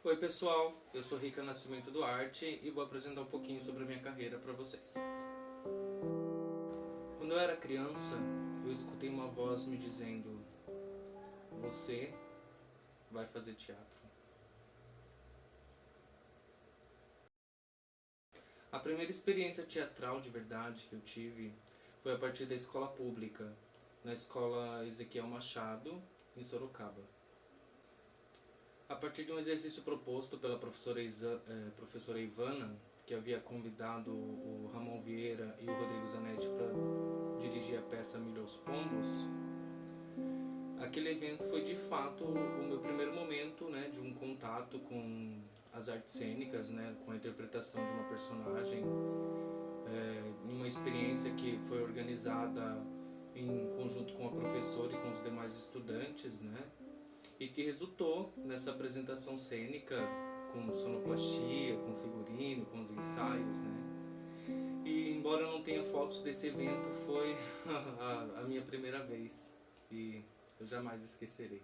Oi pessoal, eu sou Rica Nascimento Duarte e vou apresentar um pouquinho sobre a minha carreira para vocês. Quando eu era criança, eu escutei uma voz me dizendo: você vai fazer teatro. A primeira experiência teatral de verdade que eu tive foi a partir da escola pública, na escola Ezequiel Machado, em Sorocaba. A partir de um exercício proposto pela professora Ivana, que havia convidado o Ramon Vieira e o Rodrigo Zanetti para dirigir a peça Milho aos Pombos, aquele evento foi de fato o meu primeiro momento, né, de um contato com as artes cênicas, né, com a interpretação de uma personagem, em uma experiência que foi organizada em conjunto com a professora e com os demais estudantes, né, e que resultou nessa apresentação cênica com sonoplastia, com figurino, com os ensaios, né? E embora eu não tenha fotos desse evento, foi a minha primeira vez e eu jamais esquecerei.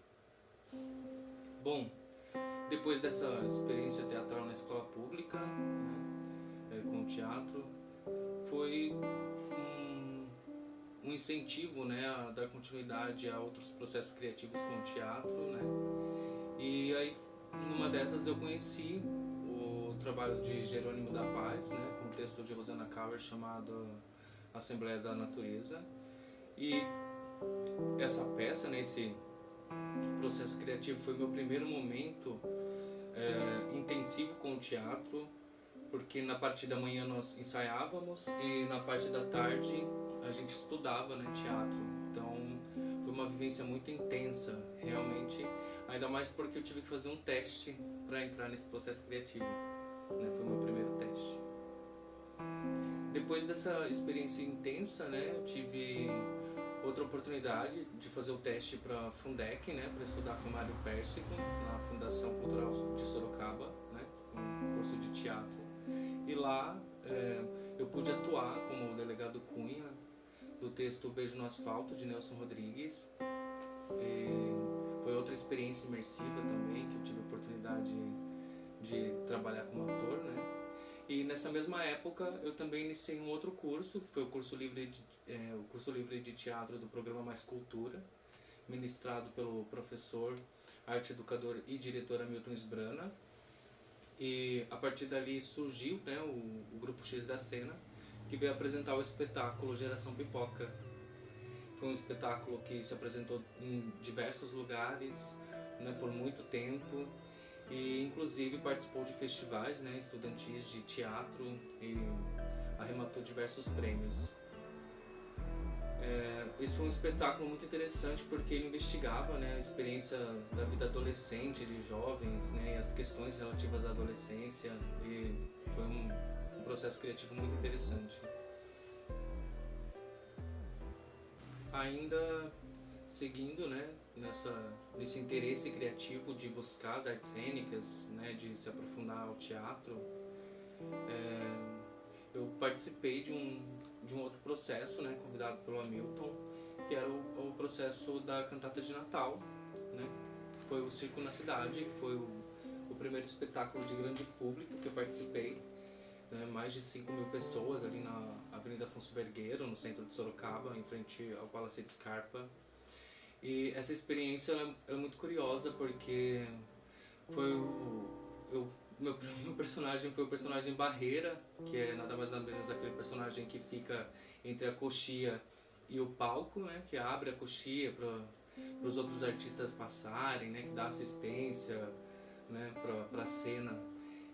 Bom, depois dessa experiência teatral na escola pública, né, com o teatro, foi um incentivo, né, a dar continuidade a outros processos criativos com o teatro, né? E aí, numa dessas, eu conheci o trabalho de Jerônimo da Paz, né, com o texto de Rosana Kauer chamado Assembleia da Natureza. E essa peça, né, esse processo criativo foi meu primeiro momento intensivo com o teatro, porque na parte da manhã nós ensaiávamos e na parte da tarde a gente estudava, né, teatro. Então foi uma vivência muito intensa, realmente, ainda mais porque eu tive que fazer um teste para entrar nesse processo criativo, né? Foi o meu primeiro teste. Depois dessa experiência intensa, né, eu tive outra oportunidade de fazer o teste para a Fundec, né, para estudar com o Mário Pérsico na Fundação Cultural de Sorocaba, né, um curso de teatro. E lá eu pude atuar como delegado Cunha do texto Beijo no Asfalto, de Nelson Rodrigues. Foi outra experiência imersiva também, que eu tive a oportunidade de trabalhar como ator, né? E nessa mesma época eu também iniciei um outro curso, que foi o curso livre de teatro do programa Mais Cultura, ministrado pelo professor, arte educador e diretor Hamilton Sbrana. E a partir dali surgiu, né, o Grupo X da Cena, que veio apresentar o espetáculo Geração Pipoca. Foi um espetáculo que se apresentou em diversos lugares, né, por muito tempo, e inclusive participou de festivais, né, estudantis de teatro e arrematou diversos prêmios. Esse foi um espetáculo muito interessante porque ele investigava, né, a experiência da vida adolescente de jovens, né, e as questões relativas à adolescência, e foi um processo criativo muito interessante. Ainda seguindo, né, nesse interesse criativo de buscar as artes cênicas, né, de se aprofundar ao teatro, eu participei de um outro processo, né, convidado pelo Hamilton, que era o processo da cantata de Natal, né, que foi o Circo na Cidade, foi o primeiro espetáculo de grande público que eu participei, né, mais de 5.000 pessoas ali na Avenida Afonso Vergueiro, no centro de Sorocaba, em frente ao Palacete Scarpa. E essa experiência ela é muito curiosa porque foi meu personagem foi o personagem Barreira, que é nada mais nada menos aquele personagem que fica entre a coxia e o palco, né, que abre a coxia para os outros artistas passarem, né, que dá assistência, né, para a cena.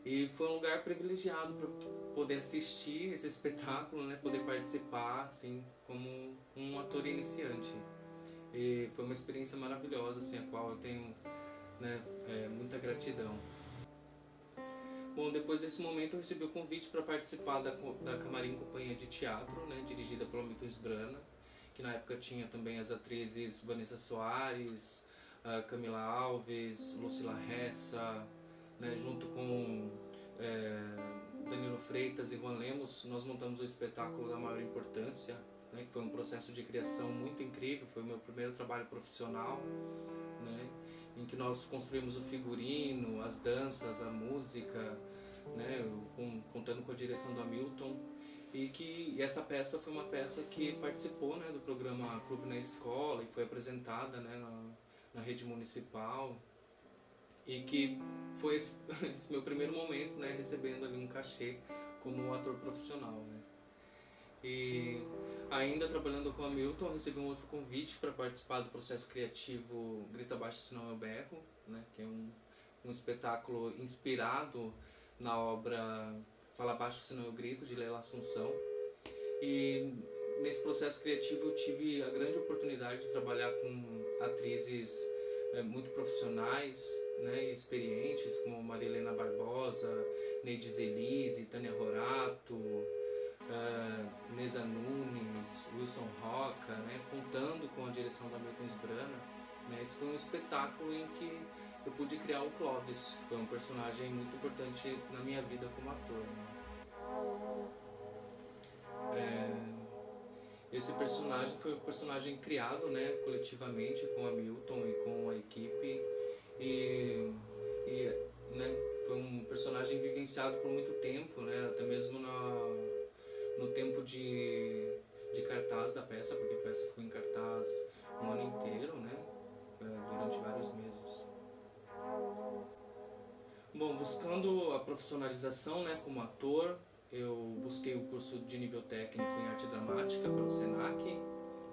E foi um lugar privilegiado para poder assistir esse espetáculo, né, poder participar, assim, como um ator iniciante. E foi uma experiência maravilhosa, assim, a qual eu tenho, né, muita gratidão. Bom, depois desse momento eu recebi o convite para participar da Camarim Companhia de Teatro, né, dirigida pelo Hamilton Sbrana, que na época tinha também as atrizes Vanessa Soares, Camila Alves, Lucila Ressa, né, junto com Danilo Freitas e Juan Lemos. Nós montamos um espetáculo da maior importância né, que foi um processo de criação muito incrível, foi o meu primeiro trabalho profissional, né, em que nós construímos o figurino, as danças, a música, né, contando com a direção do Hamilton, e que essa peça foi uma peça que participou, né, do programa Clube na Escola e foi apresentada, né, na rede municipal, e que foi esse meu primeiro momento, né, recebendo ali um cachê como ator profissional, né. E ainda trabalhando com o Hamilton, recebi um outro convite para participar do processo criativo Grita Baixo Senão Eu Berro, né, que é um espetáculo inspirado na obra Fala Baixo Senão Eu Grito, de Leila Assunção. E nesse processo criativo eu tive a grande oportunidade de trabalhar com atrizes muito profissionais, né, e experientes, como Maria Helena Barbosa, Neide Zelise, Tânia Rorato, Neza Nunes, Wilson Roca, né, contando com a direção da Milton Sbrana, né. Esse foi um espetáculo em que eu pude criar o Clóvis, que foi um personagem muito importante na minha vida como ator, né. Esse personagem foi um personagem criado, né, coletivamente com a Milton e com a equipe, e né, foi um personagem vivenciado por muito tempo, né, até mesmo no tempo de cartaz da peça, porque a peça ficou em cartaz um ano inteiro, né, durante vários meses. Bom, buscando a profissionalização, né, como ator, eu busquei o curso de nível técnico em arte dramática pelo SENAC,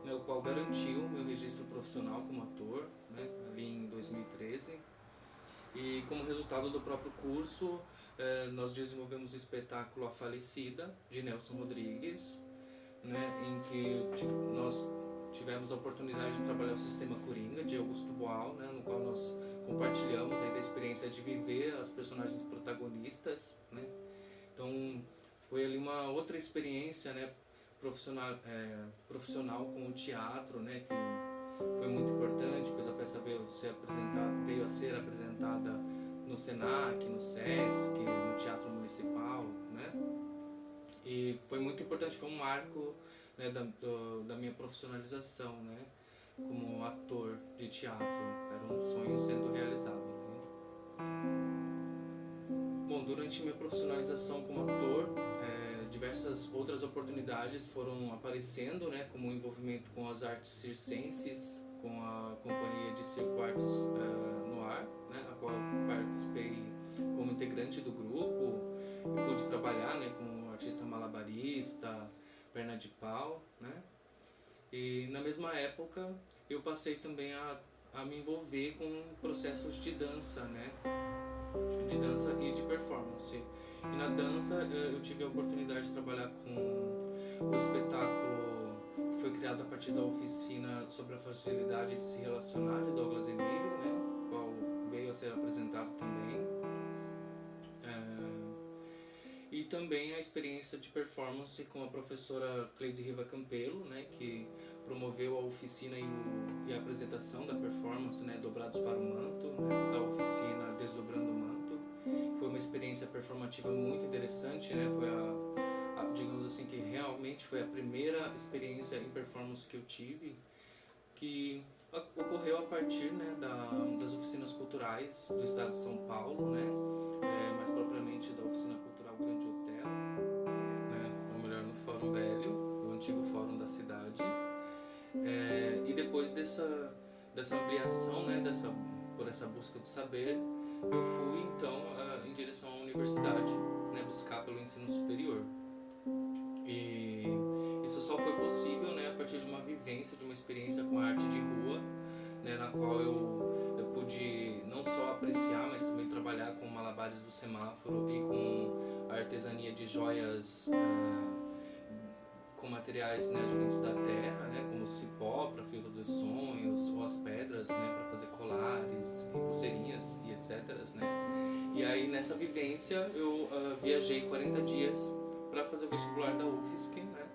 né, o qual garantiu meu registro profissional como ator, né, ali em 2013. E como resultado do próprio curso, nós desenvolvemos o espetáculo A Falecida, de Nelson Rodrigues, né, em que nós tivemos a oportunidade de trabalhar o sistema Coringa, de Augusto Boal, né, no qual nós compartilhamos ainda a experiência de viver as personagens protagonistas, né. Então foi ali uma outra experiência, né, profissional com o teatro, né, que foi muito importante, pois a peça veio a ser apresentada no SENAC, no SESC, no Teatro Municipal, né. E foi muito importante, foi um marco, né, da minha profissionalização, né, como ator de teatro. Era um sonho sendo realizado, né. Bom, durante minha profissionalização como ator, diversas outras oportunidades foram aparecendo, né, como o envolvimento com as artes circenses, com a companhia de Circo Artes no Ar, né, a qual participei como integrante do grupo e pude trabalhar, né, como artista malabarista, perna de pau, né. E na mesma época eu passei também a me envolver com processos de dança, né, de dança e de performance. E na dança eu tive a oportunidade de trabalhar com o espetáculo que foi criado a partir da oficina sobre a facilidade de se relacionar, de Douglas Emílio, né, qual veio a ser apresentado também. E também a experiência de performance com a professora Cleide Riva Campelo, né, que promoveu a oficina e a apresentação da performance, né, Dobrados para o Manto, né, da oficina Desdobrando o Manto. Foi uma experiência performativa muito interessante, né, foi digamos assim, que realmente foi a primeira experiência em performance que eu tive, que ocorreu a partir, né, das oficinas culturais do estado de São Paulo, né, mais propriamente da oficina cultural Grande Hotel, que é, né, ou melhor, no Fórum Velho, o antigo fórum da cidade. E depois dessa ampliação, né, por essa busca do saber, eu fui então em direção à universidade, né, buscar pelo ensino superior. E isso só foi possível, né, a partir de uma vivência, de uma experiência com a arte de rua, né, na qual eu pude não só apreciar, mas também trabalhar com malabares do semáforo e com a artesania de joias com materiais, né, advindos da terra, né, como o cipó para filtro dos sonhos, ou as pedras, né, para fazer colares e pulseirinhas e etc, né. E aí nessa vivência eu viajei 40 dias para fazer o vestibular da UFSC, né,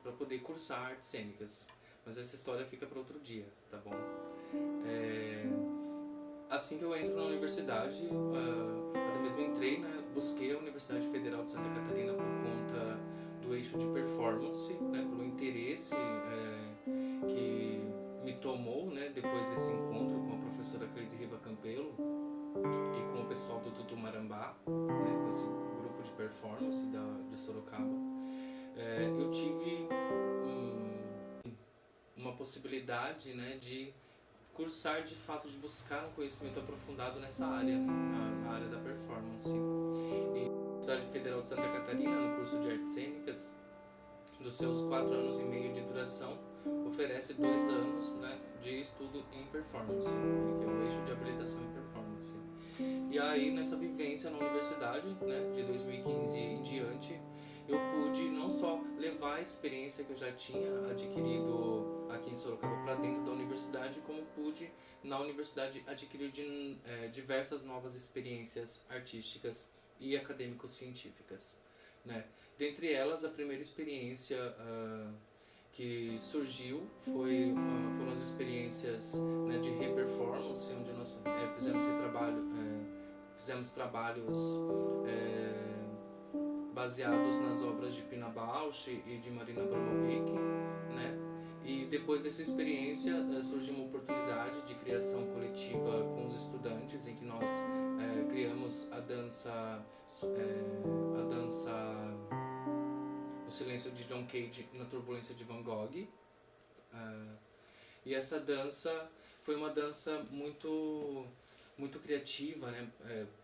para poder cursar artes cênicas. Mas essa história fica para outro dia, tá bom? Assim que eu entro na universidade, até mesmo entrei, né, busquei a Universidade Federal de Santa Catarina por conta do do eixo de performance, né, pelo interesse que me tomou, né, depois desse encontro com a professora Cleide Riva Campelo e com o pessoal do Tutu Marambá, né, com esse grupo de performance de Sorocaba. Eu tive uma possibilidade, né, de cursar de fato, de buscar um conhecimento aprofundado nessa área, né, na área da performance. E a Universidade Federal de Santa Catarina, no curso de Artes Cênicas, dos seus 4 anos e meio de duração, oferece 2 anos, né, de estudo em performance, né, que é o eixo de habilitação em performance. E aí, nessa vivência na universidade, né, de 2015 em diante, eu pude não só levar a experiência que eu já tinha adquirido aqui em Sorocaba para dentro da universidade, como pude na universidade adquirir diversas novas experiências artísticas e acadêmico-científicas, né? Dentre elas, a primeira experiência que surgiu foram as experiências, né, de reperformance, onde nós fizemos trabalhos baseados nas obras de Pina Bausch e de Marina Abramovic, né? E depois dessa experiência surgiu uma oportunidade de criação coletiva com os estudantes, em que nós criamos a dança O Silêncio de John Cage na Turbulência de Van Gogh. E essa dança foi uma dança muito criativa, né?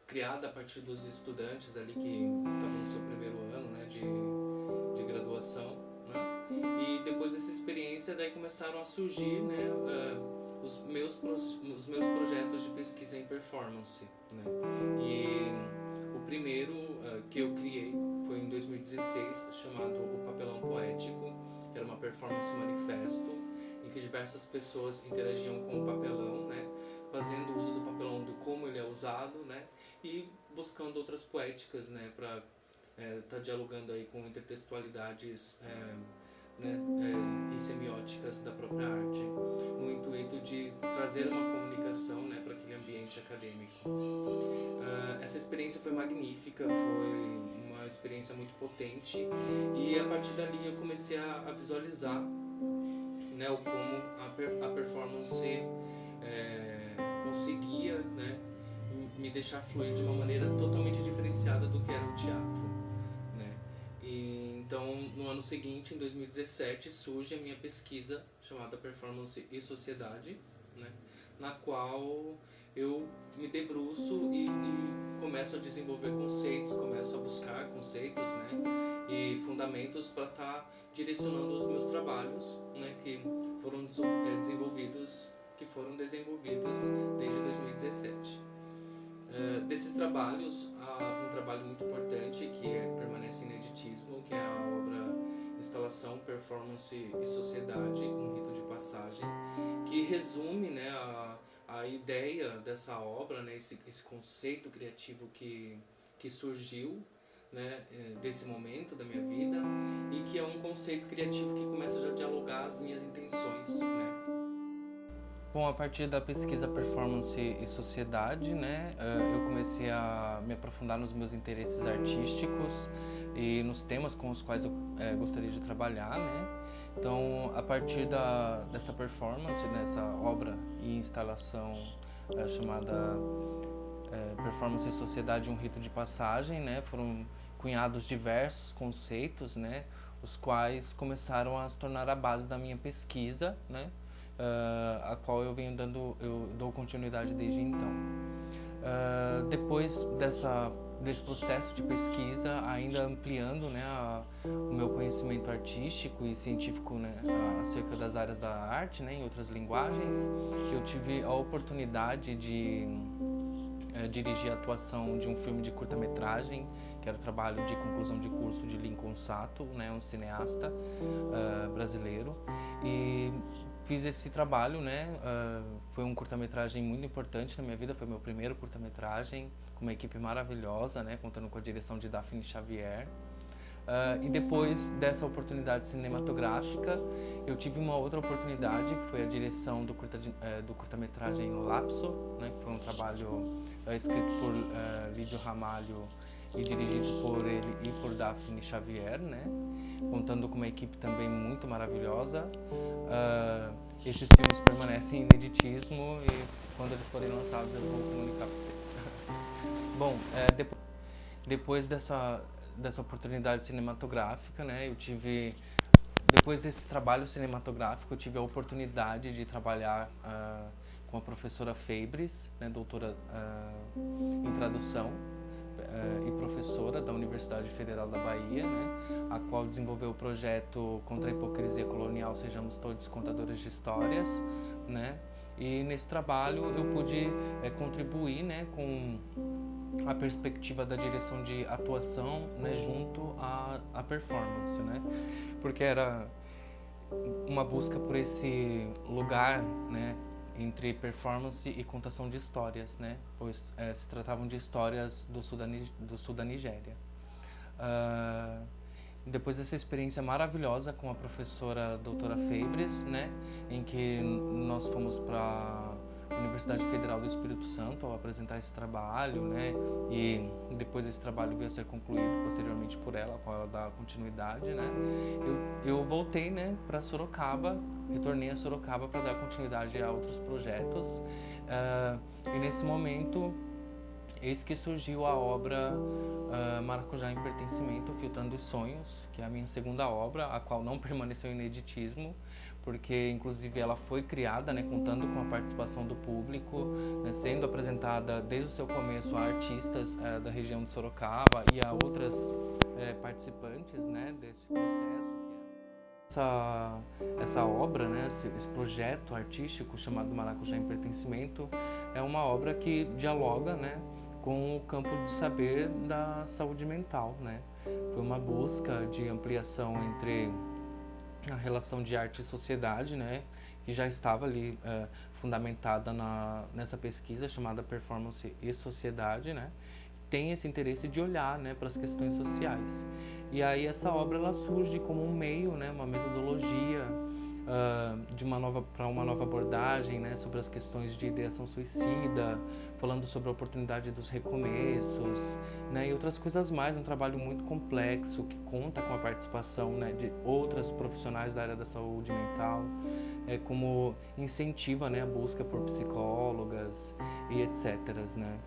Criada a partir dos estudantes ali que estavam no seu primeiro ano, né, de graduação, né? E depois dessa experiência daí começaram a surgir, né, os meus projetos de pesquisa em performance, né? E o primeiro que eu criei foi em 2016, chamado O Papelão Poético, que era uma performance manifesto em que diversas pessoas interagiam com o papelão, né, fazendo uso do papelão, de como ele é usado, né, e buscando outras poéticas, né, para tá dialogando aí com intertextualidades e semióticas da própria arte, no intuito de trazer uma comunicação, né, para aquele ambiente acadêmico. Essa experiência foi magnífica, foi uma experiência muito potente, e a partir dali eu comecei a visualizar, né, como a performance conseguia, né, me deixar fluir de uma maneira totalmente diferenciada do que era o teatro, né? E então, no ano seguinte, em 2017, surge a minha pesquisa chamada Performance e Sociedade, né, na qual eu me debruço e começo a desenvolver conceitos, começo a buscar conceitos, né, e fundamentos para estar direcionando os meus trabalhos, né, que foram desenvolvidos desde 2017. Desses trabalhos, há um trabalho muito importante que permanece ineditismo, que é a obra Instalação, Performance e Sociedade, um rito de passagem, que resume, né, a ideia dessa obra, né, esse conceito criativo que surgiu, né, desse momento da minha vida, e que é um conceito criativo que começa já a dialogar as minhas intenções, né. Bom, a partir da pesquisa Performance e Sociedade, né, eu comecei a me aprofundar nos meus interesses artísticos e nos temas com os quais eu gostaria de trabalhar, né. Então, a partir dessa performance, dessa obra e instalação chamada Performance e Sociedade, um rito de passagem, né, foram cunhados diversos conceitos, né, os quais começaram a se tornar a base da minha pesquisa, né, a qual eu dou continuidade desde então. Depois desse processo de pesquisa, ainda ampliando, né, o meu conhecimento artístico e científico, né, acerca das áreas da arte, né, em outras linguagens, eu tive a oportunidade de dirigir a atuação de um filme de curta-metragem, que era o trabalho de conclusão de curso de Lincoln Sato, né, um cineasta brasileiro, e fiz esse trabalho, né, foi um curta-metragem muito importante na minha vida, foi meu primeiro curta-metragem, com uma equipe maravilhosa, né, contando com a direção de Daphne Xavier. E depois dessa oportunidade cinematográfica, eu tive uma outra oportunidade, que foi a direção do curta-metragem Lapso, né, que foi um trabalho escrito por Lídio Ramalho e dirigido por ele e por Daphne Xavier, né? Contando com uma equipe também muito maravilhosa. Esses filmes permanecem em ineditismo e quando eles forem lançados eu vou comunicar para você. Bom, depois dessa oportunidade cinematográfica, né, depois desse trabalho cinematográfico, eu tive a oportunidade de trabalhar com a professora Febres, né, doutora em tradução e professora da Universidade Federal da Bahia, né, a qual desenvolveu o projeto Contra a Hipocrisia Colonial, Sejamos Todos Contadores de Histórias, né, e nesse trabalho eu pude contribuir, né, com a perspectiva da direção de atuação, né, junto à performance, né, porque era uma busca por esse lugar, né, entre performance e contação de histórias, né, pois se tratavam de histórias do sul da Nigéria. Depois dessa experiência maravilhosa com a professora doutora Febres, né, em que nós fomos para a Universidade Federal do Espírito Santo ao apresentar esse trabalho, né, e depois esse trabalho veio a ser concluído posteriormente por ela, com ela dar continuidade, né, eu voltei, né, para Sorocaba, retornei a Sorocaba para dar continuidade a outros projetos, e nesse momento eis que surgiu a obra Maracujá em Pertencimento, Filtrando os Sonhos, que é a minha segunda obra, a qual não permaneceu em ineditismo, porque inclusive ela foi criada, né, contando com a participação do público, né, sendo apresentada desde o seu começo a artistas da região de Sorocaba e a outras participantes, né, desse processo. Essa obra, né, esse projeto artístico chamado Maracujá em Pertencimento é uma obra que dialoga, né, com o campo de saber da saúde mental, né. Foi uma busca de ampliação entre a relação de arte e sociedade, né, que já estava ali fundamentada nessa pesquisa chamada Performance e Sociedade, né, tem esse interesse de olhar, né, para as questões sociais. E aí essa obra ela surge como um meio, né, uma metodologia para uma nova abordagem, né, sobre as questões de ideação suicida, falando sobre a oportunidade dos recomeços, né, e outras coisas mais. Um trabalho muito complexo que conta com a participação, né, de outras profissionais da área da saúde mental, como incentiva, né, a busca por psicólogas e etc, né,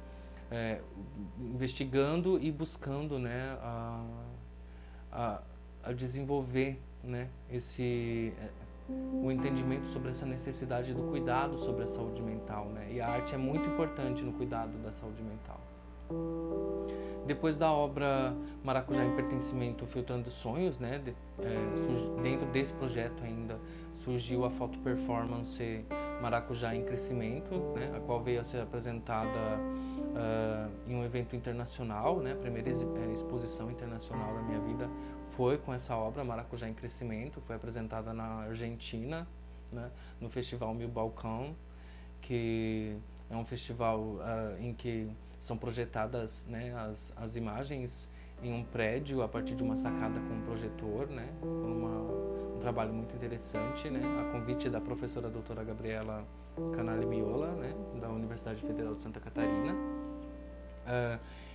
investigando e buscando, né, a desenvolver, né, o entendimento sobre essa necessidade do cuidado sobre a saúde mental, né? E a arte é muito importante no cuidado da saúde mental. Depois da obra Maracujá em Pertencimento, Filtrando Sonhos, né, dentro desse projeto ainda surgiu a foto performance Maracujá em Crescimento, né, a qual veio a ser apresentada em um evento internacional, né, a primeira exposição internacional da minha vida foi com essa obra, Maracujá em Crescimento, foi apresentada na Argentina, né, no Festival Mil Balcão, que é um festival em que são projetadas, né, as imagens em um prédio a partir de uma sacada com um projetor, né, um trabalho muito interessante, né, a convite da professora doutora Gabriela Canali Miola, né, da Universidade Federal de Santa Catarina.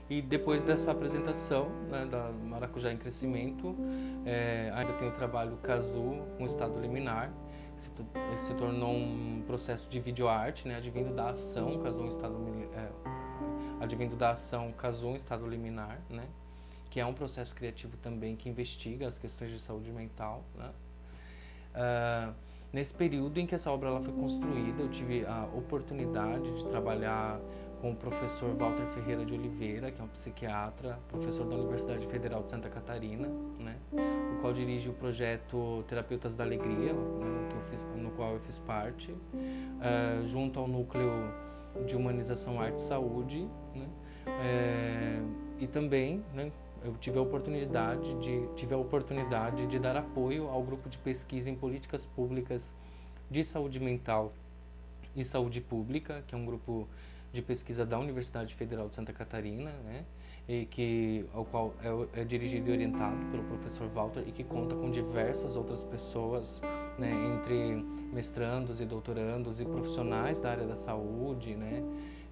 E depois dessa apresentação, né, da Maracujá em Crescimento, ainda tem o trabalho Cazu, um estado liminar, que se tornou um processo de videoarte, né, advindo da ação Cazu, um estado liminar, né, que é um processo criativo também que investiga as questões de saúde mental, né. Nesse período em que essa obra ela foi construída, eu tive a oportunidade de trabalhar com o professor Walter Ferreira de Oliveira, que é um psiquiatra, professor da Universidade Federal de Santa Catarina, né, o qual dirige o projeto Terapeutas da Alegria, né, no qual eu fiz parte, junto ao Núcleo de Humanização, Arte e Saúde, né, e também, né, eu tive a oportunidade de dar apoio ao grupo de pesquisa em políticas públicas de saúde mental e saúde pública, que é um grupo de pesquisa da Universidade Federal de Santa Catarina, né, ao qual é dirigido e orientado pelo professor Walter e que conta com diversas outras pessoas, né, entre mestrandos e doutorandos e profissionais da área da saúde, né,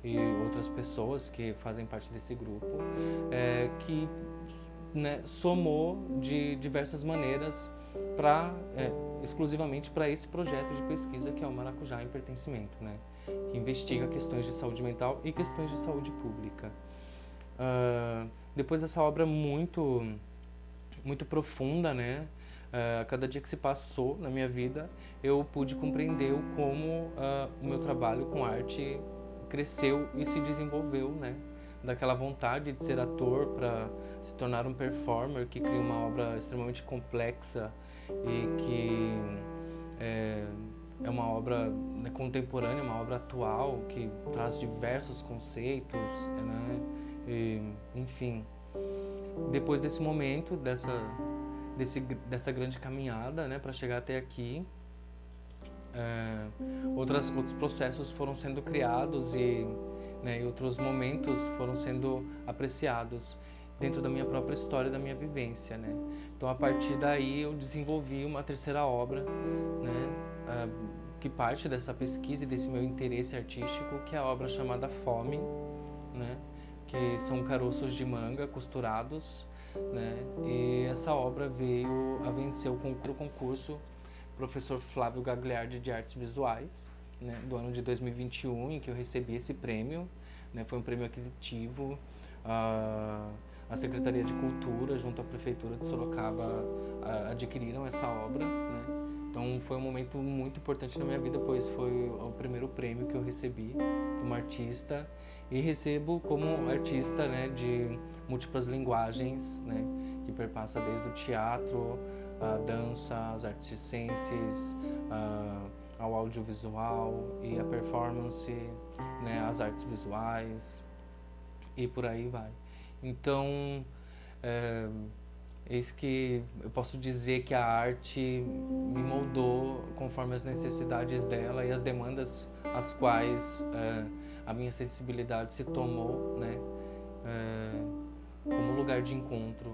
e outras pessoas que fazem parte desse grupo, que, né, somou de diversas maneiras exclusivamente para esse projeto de pesquisa que é o Maracujá em Pertencimento, né, que investiga questões de saúde mental e questões de saúde pública. Depois dessa obra muito profunda, né, a cada dia que se passou na minha vida, eu pude compreender como o meu trabalho com arte cresceu e se desenvolveu, né, daquela vontade de ser ator para se tornar um performer que cria uma obra extremamente complexa e que é uma obra, né, contemporânea, uma obra atual que traz diversos conceitos, né, enfim. Depois desse momento, dessa grande caminhada, né, para chegar até aqui, outros processos foram sendo criados e, né, e outros momentos foram sendo apreciados dentro da minha própria história, da minha vivência, né. Então, a partir daí, eu desenvolvi uma terceira obra, né, que parte dessa pesquisa e desse meu interesse artístico, que é a obra chamada Fome, né, que são caroços de manga costurados, né, e essa obra veio a vencer o concurso Professor Flávio Gagliardi de Artes Visuais, né, do ano de 2021, em que eu recebi esse prêmio, né, foi um prêmio aquisitivo. A Secretaria de Cultura, junto à Prefeitura de Sorocaba, adquiriram essa obra, né? Então foi um momento muito importante na minha vida, pois foi o primeiro prêmio que eu recebi como artista, e recebo como artista, né, de múltiplas linguagens, né, que perpassa desde o teatro, a dança, as artes circenses, ao audiovisual e a performance, né, as artes visuais e por aí vai. Então, eis que eu posso dizer que a arte me moldou conforme as necessidades dela e as demandas às quais a minha sensibilidade se tomou, né, como lugar de encontro